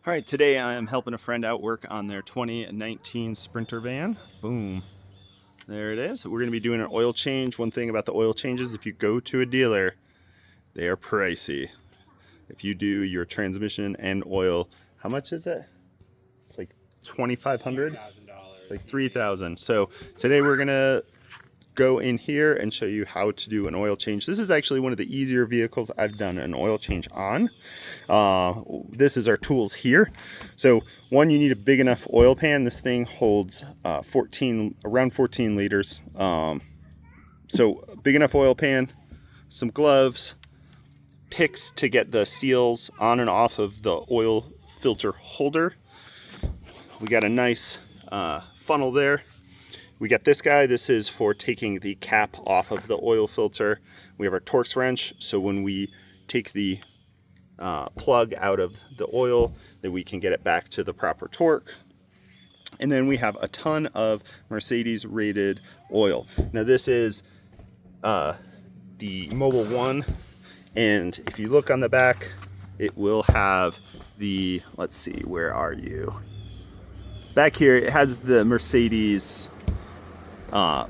All right, today I am helping a friend out work on their 2019 Sprinter van. Boom. There it is. We're going to be doing an oil change. One thing about the oil changes, if you go to a dealer, they are pricey. If you do your transmission and oil, how much is it? It's like $2,500? Like $3,000. So today we're going to go in here and show you how to do an oil change. This is actually one of the easier vehicles I've done an oil change on. This is our tools here. So one, you need a big enough oil pan. This thing holds around 14 liters. So big enough oil pan, some gloves, picks to get the seals on and off of the oil filter holder. We got a nice funnel there. We got this guy. This is for taking the cap off of the oil filter. We have our Torx wrench, so when we take the plug out of the oil, that we can get it back to the proper torque. And then we have a ton of Mercedes rated oil. Now this is the Mobile 1, and if you look on the back, it will have the, let's see, where are you? Back here, it has the Mercedes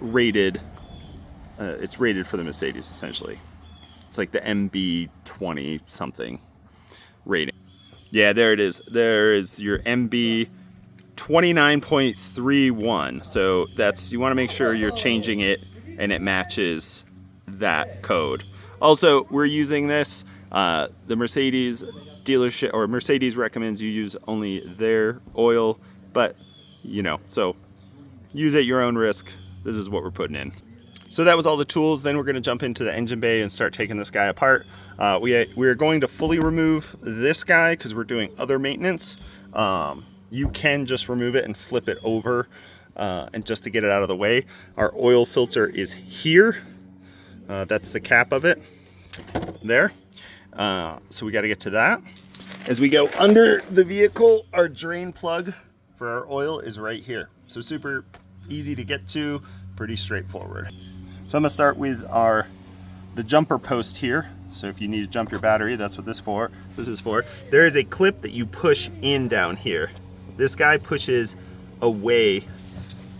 rated. It's rated for the Mercedes, essentially. It's like the MB20 something rating. Yeah, there it is. There is your MB 29.31. So that's, you want to make sure you're changing it and it matches that code. Also, we're using this. The Mercedes dealership, or Mercedes, recommends you use only their oil, but you know, so use at your own risk. This is what we're putting in. So that was all the tools. Then we're going to jump into the engine bay and start taking this guy apart. We're going to fully remove this guy because we're doing other maintenance. You can just remove it and flip it over, and just to get it out of the way. Our oil filter is here. That's the cap of it there. So we got to get to that. As we go under the vehicle, our drain plug for our oil is right here. So super easy to get to, pretty straightforward. So I'm gonna start with the jumper post here. So if you need to jump your battery, that's what this is for. There is a clip that you push in down here. This guy pushes away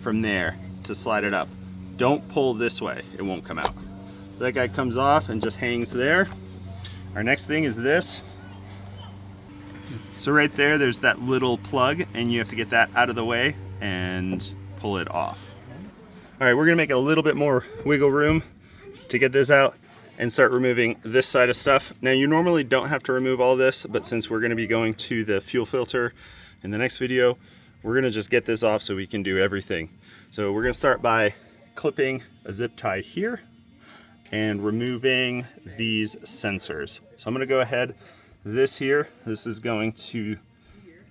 from there to slide it up. Don't pull this way, it won't come out. So that guy comes off and just hangs there. Our next thing is this. So right there, there's that little plug, and you have to get that out of the way and pull it off. All right, we're gonna make a little bit more wiggle room to get this out and start removing this side of stuff. Now, you normally don't have to remove all this, but since we're gonna be going to the fuel filter in the next video, we're gonna just get this off so we can do everything. So we're gonna start by clipping a zip tie here and removing these sensors. So I'm gonna go ahead, this here, this is going to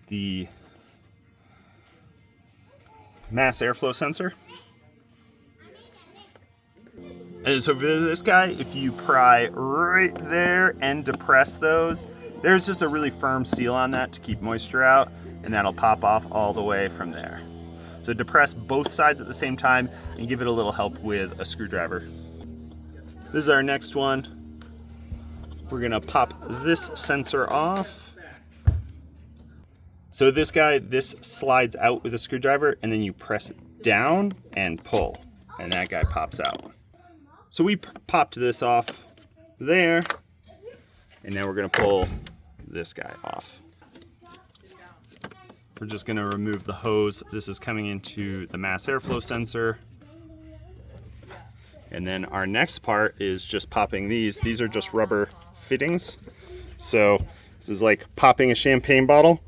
the mass airflow sensor. And so for this guy, if you pry right there and depress those, there's just a really firm seal on that to keep moisture out, and that'll pop off all the way from there. So depress both sides at the same time and give it a little help with a screwdriver. This is our next one. We're gonna pop this sensor off. So this guy, this slides out with a screwdriver, and then you press it down and pull, and that guy pops out. So we popped this off there, and now we're gonna pull this guy off. We're just gonna remove the hose. This is coming into the mass airflow sensor. And then our next part is just popping these. These are just rubber fittings. So this is like popping a champagne bottle.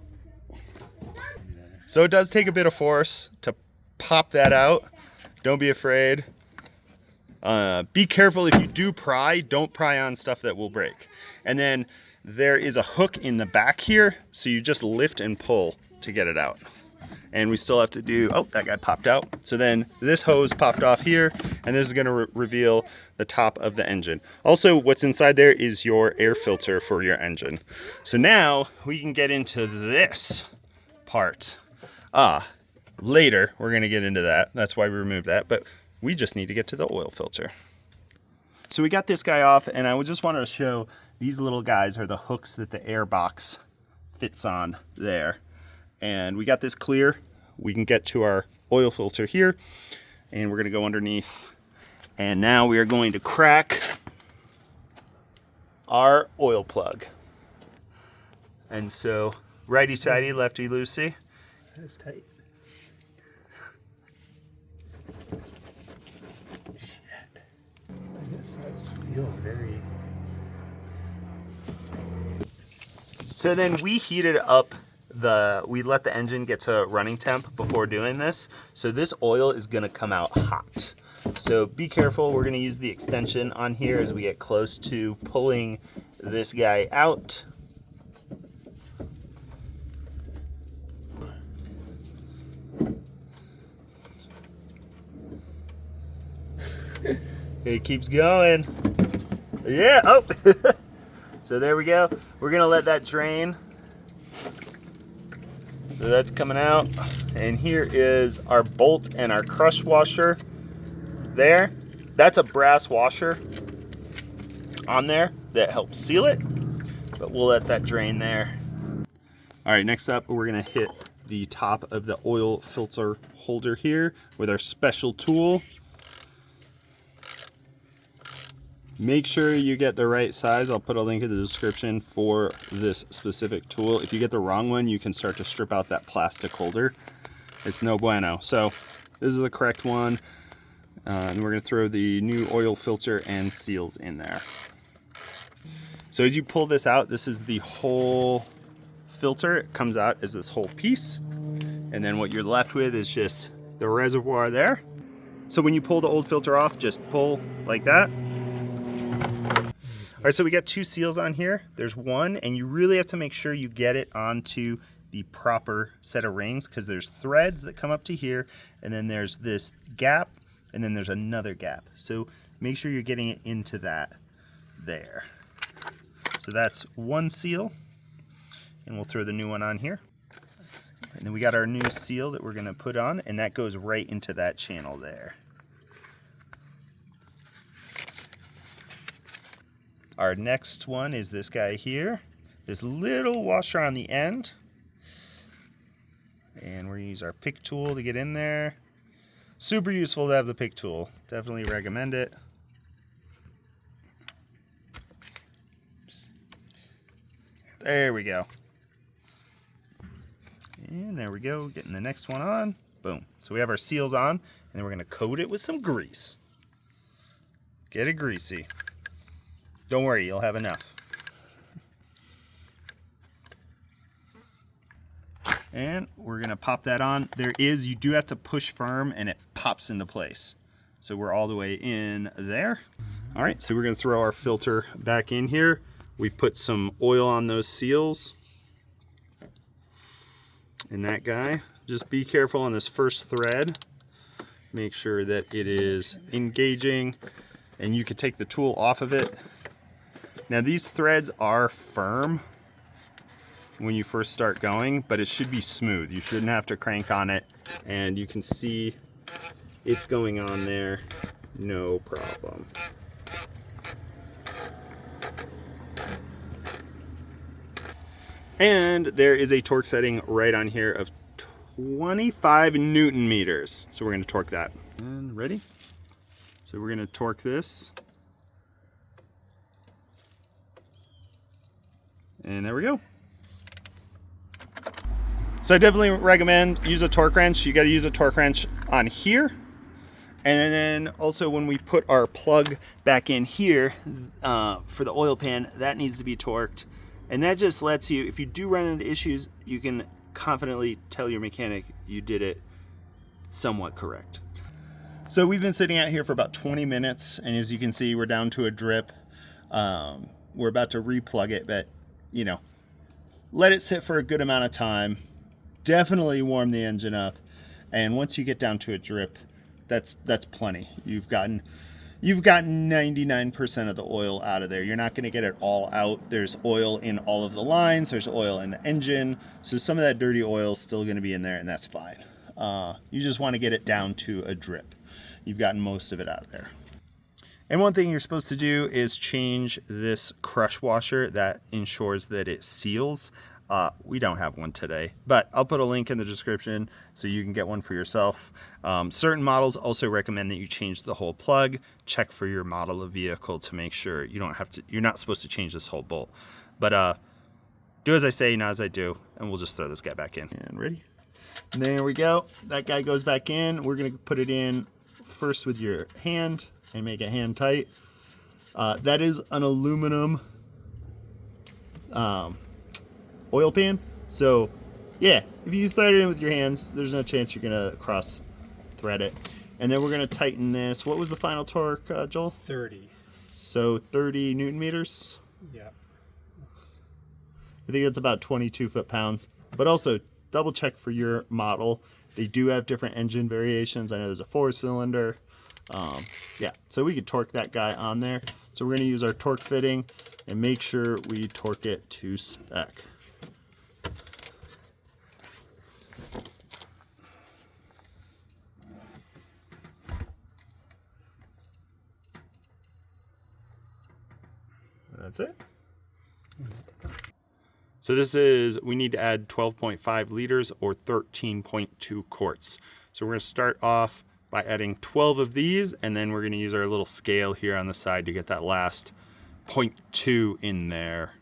So it does take a bit of force to pop that out. Don't be afraid. Be careful if you do pry, don't pry on stuff that will break. And then there is a hook in the back here, so you just lift and pull to get it out. And we still have to do, oh, that guy popped out. So then this hose popped off here, and this is gonna reveal the top of the engine. Also, what's inside there is your air filter for your engine. So now we can get into this part. Later, we're gonna get into that. That's why we removed that, but we just need to get to the oil filter. So we got this guy off, and I just wanted to show these little guys are the hooks that the air box fits on there. And we got this clear. We can get to our oil filter here, and we're gonna go underneath. And now we are going to crack our oil plug. And so, righty tighty, lefty loosey. That's tight. Shit. I guess that's feel very. So then we heated up we let the engine get to running temp before doing this. So this oil is gonna come out hot. So be careful, we're gonna use the extension on here as we get close to pulling this guy out. It keeps going. Yeah, oh. So there we go. We're gonna let that drain. So that's coming out. And here is our bolt and our crush washer there. That's a brass washer on there that helps seal it, but we'll let that drain there. All right, next up, we're gonna hit the top of the oil filter holder here with our special tool. Make sure you get the right size. I'll put a link in the description for this specific tool. If you get the wrong one, you can start to strip out that plastic holder. It's no bueno. So this is the correct one. And we're gonna throw the new oil filter and seals in there. So as you pull this out, this is the whole filter. It comes out as this whole piece. And then what you're left with is just the reservoir there. So when you pull the old filter off, just pull like that. All right, so we got two seals on here. There's one, and you really have to make sure you get it onto the proper set of rings, because there's threads that come up to here, and then there's this gap, and then there's another gap. So make sure you're getting it into that there. So that's one seal, and we'll throw the new one on here. And then we got our new seal that we're gonna put on, and that goes right into that channel there. Our next one is this guy here, this little washer on the end. And we're gonna use our pick tool to get in there. Super useful to have the pick tool. Definitely recommend it. Oops. There we go. And there we go, getting the next one on. Boom. So we have our seals on, and then we're gonna coat it with some grease. Get it greasy. Don't worry, you'll have enough. And we're gonna pop that on. You do have to push firm and it pops into place. So we're all the way in there. All right, so we're gonna throw our filter back in here. We've put some oil on those seals. And that guy, just be careful on this first thread. Make sure that it is engaging, and you can take the tool off of it. Now these threads are firm when you first start going, but it should be smooth. You shouldn't have to crank on it, and you can see it's going on there, no problem. And there is a torque setting right on here of 25 Newton meters. So we're gonna torque that. And ready? So we're gonna torque this. And there we go. So I definitely recommend use a torque wrench. You got to use a torque wrench on here. And then also when we put our plug back in here for the oil pan, that needs to be torqued. And that just lets you, if you do run into issues, you can confidently tell your mechanic you did it somewhat correct. So we've been sitting out here for about 20 minutes, and as you can see, we're down to a drip. We're about to replug it, but you know, let it sit for a good amount of time. Definitely warm the engine up, and once you get down to a drip, that's plenty. You've gotten 99% of the oil out of there. You're not going to get it all out. There's oil in all of the lines. There's oil in the engine, so some of that dirty oil is still going to be in there, and that's fine. You just want to get it down to a drip. You've gotten most of it out of there. And one thing you're supposed to do is change this crush washer. That ensures that it seals. We don't have one today, but I'll put a link in the description so you can get one for yourself. Certain models also recommend that you change the whole plug. Check for your model of vehicle to make sure you don't have to, you're not supposed to change this whole bolt. But do as I say, not as I do, and we'll just throw this guy back in. And ready? And there we go. That guy goes back in. We're gonna put it in first with your hand and make it hand tight. That is an aluminum oil pan. So yeah, if you thread it in with your hands, there's no chance you're gonna cross thread it. And then we're gonna tighten this. What was the final torque, Joel? 30. So 30 Newton meters. Yeah. I think that's about 22 foot-pounds. But also double check for your model. They do have different engine variations. I know there's a 4-cylinder. Yeah, so we could torque that guy on there. So we're gonna use our torque fitting and make sure we torque it to spec. That's it. So this is, we need to add 12.5 liters or 13.2 quarts. So we're gonna start off by adding 12 of these, and then we're gonna use our little scale here on the side to get that last 0.2 in there,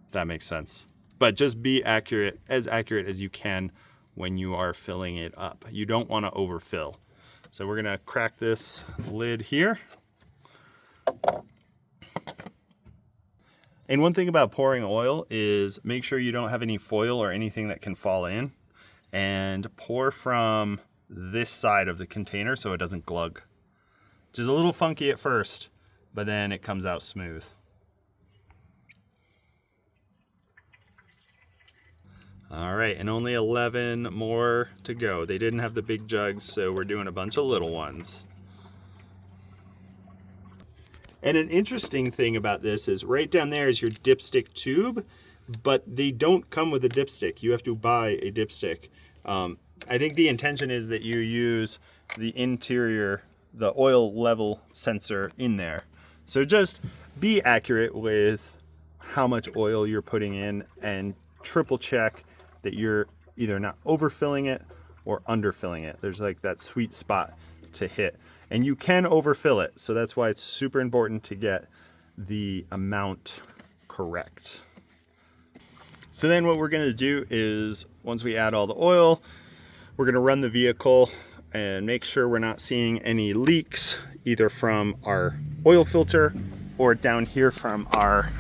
if that makes sense. But just be accurate as you can when you are filling it up. You don't wanna overfill. So we're gonna crack this lid here. And one thing about pouring oil is make sure you don't have any foil or anything that can fall in, and pour from this side of the container so it doesn't glug. Which is a little funky at first, but then it comes out smooth. All right, and only 11 more to go. They didn't have the big jugs, so we're doing a bunch of little ones. And an interesting thing about this is right down there is your dipstick tube, but they don't come with a dipstick. You have to buy a dipstick. I think the intention is that you use the interior, the oil level sensor in there. So just be accurate with how much oil you're putting in and triple check that you're either not overfilling it or underfilling it. There's like that sweet spot to hit. And you can overfill it, so that's why it's super important to get the amount correct. So then what we're gonna do is, once we add all the oil, we're gonna run the vehicle and make sure we're not seeing any leaks, either from our oil filter or down here from our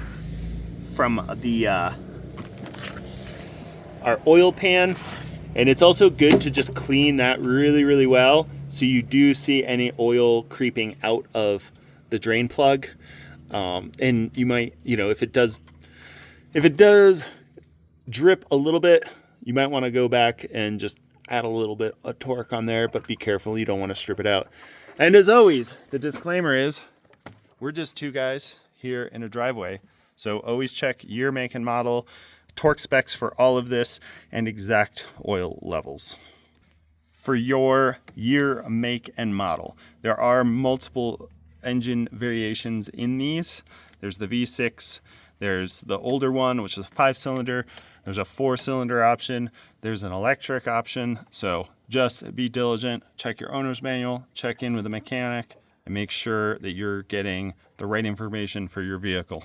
oil pan. And it's also good to just clean that really, really well, so you do see any oil creeping out of the drain plug. And you might, if it does drip a little bit, you might want to go back and just add a little bit of torque on there, but be careful, you don't want to strip it out. And as always, the disclaimer is, we're just two guys here in a driveway. So always check year, make, and model, torque specs for all of this, and exact oil levels. For your year, make, and model, there are multiple engine variations in these. There's the V6, there's the older one, which is a 5-cylinder, there's a 4-cylinder option, there's an electric option. So just be diligent, check your owner's manual, check in with the mechanic, and make sure that you're getting the right information for your vehicle.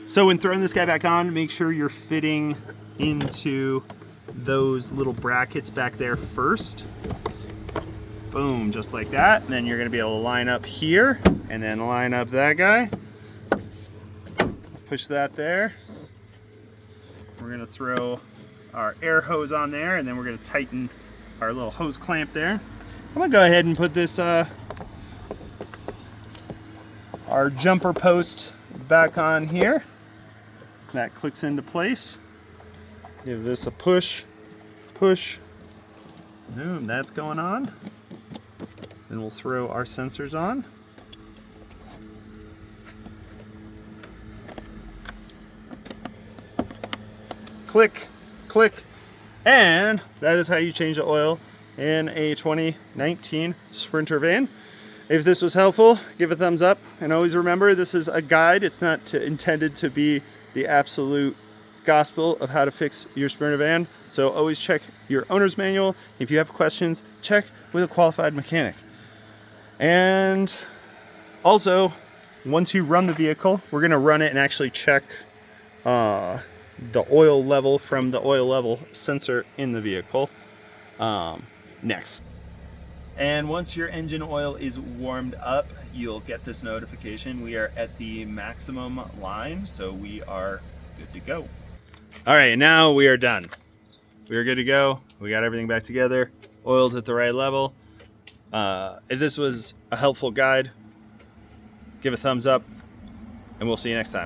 So when throwing this guy back on, make sure you're fitting into those little brackets back there first. Boom, just like that. And then you're gonna be able to line up here and then line up that guy. Push that there. We're gonna throw our air hose on there, and then we're gonna tighten our little hose clamp there. I'm gonna go ahead and put this our jumper post back on here. That clicks into place. Give this a push, push. Boom, that's going on. Then we'll throw our sensors on. Click, click, and that is how you change the oil in a 2019 Sprinter van. If this was helpful, give a thumbs up, and always remember, this is a guide. It's not intended to be the absolute gospel of how to fix your Sprinter van. So always check your owner's manual. If you have questions, check with a qualified mechanic. And also, once you run the vehicle, we're going to run it and actually check the oil level from the oil level sensor in the vehicle next. And once your engine oil is warmed up, you'll get this notification. We are at the maximum line, so we are good to go. All right, now we are done. We are good to go. We got everything back together. Oil's at the right level. If this was a helpful guide, give a thumbs up, and we'll see you next time.